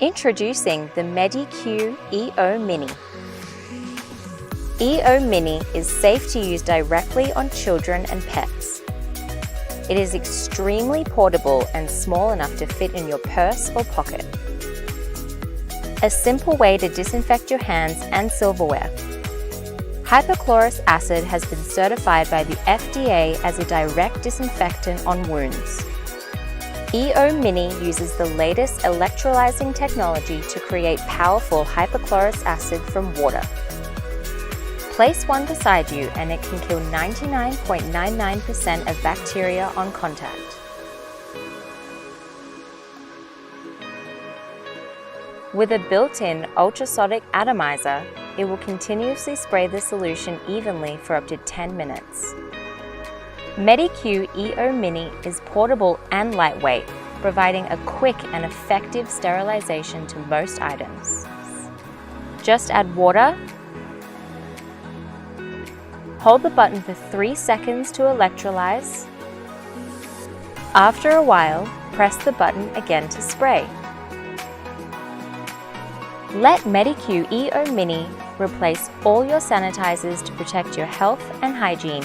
Introducing the MediQ EO Mini. EO Mini is safe to use directly on children and pets. It is extremely portable and small enough to fit in your purse or pocket. A simple way to disinfect your hands and silverware. Hypochlorous acid has been certified by the FDA as a direct disinfectant on wounds. EO Mini uses the latest electrolyzing technology to create powerful hypochlorous acid from water. Place one beside you and it can kill 99.99% of bacteria on contact. With a built-in ultrasonic atomizer, it will continuously spray the solution evenly for up to 10 minutes. MediQ EO Mini is portable and lightweight, providing a quick and effective sterilization to most items. Just add water, hold the button for 3 seconds to electrolyze. After a while, press the button again to spray. Let MediQ EO Mini replace all your sanitizers to protect your health and hygiene